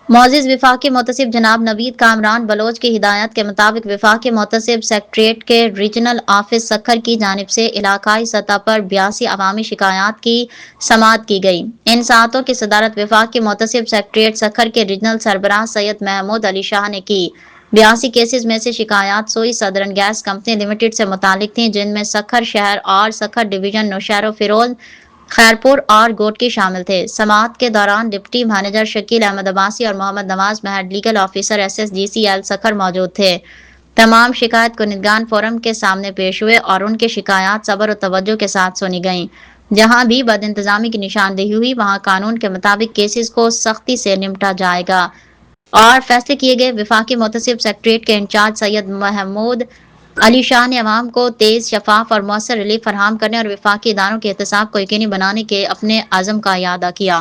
معزز وفاقی محتسب جناب نوید کامران بلوچ کی ہدایت کے مطابق وفاقی محتسب سیکریٹریٹ کے ریجنل آفس سکھر کی جانب سے علاقائی سطح پر 82 عوامی شکایات کی سماعت کی گئی۔ ان سماعتوں کی صدارت وفاقی محتسب سیکریٹریٹ سکھر کے ریجنل سربراہ سید محمود علی شاہ نے کی۔ 82 کیسز میں سے شکایات سوئی سدرن گیس کمپنی لمیٹڈ سے متعلق تھیں، جن میں سکھر شہر اور سکھر ڈویژن نوشہر و فیروز خیرپور اور گوٹکی شامل تھے۔ سماعت کے دوران ڈپٹی مینیجر شکیل احمد عباسی اور محمد نواز مہر لیگل آفیسر SSGCL سکھر موجود تھے۔ تمام شکایت کنندگان فورم کے سامنے پیش ہوئے اور ان کی شکایات صبر و توجہ کے ساتھ سنی گئیں۔ جہاں بھی بد انتظامی کی نشاندہی ہوئی وہاں قانون کے مطابق کیسز کو سختی سے نمٹا جائے گا اور فیصلے کیے گئے۔ وفاقی محتسب سیکریٹریٹ کے انچارج سید محمود علی شاہ نے عوام کو تیز، شفاف اور مؤثر ریلیف فراہم کرنے اور وفاقی اداروں کے احتساب کو یقینی بنانے کے اپنے عزم کا اعادہ کیا۔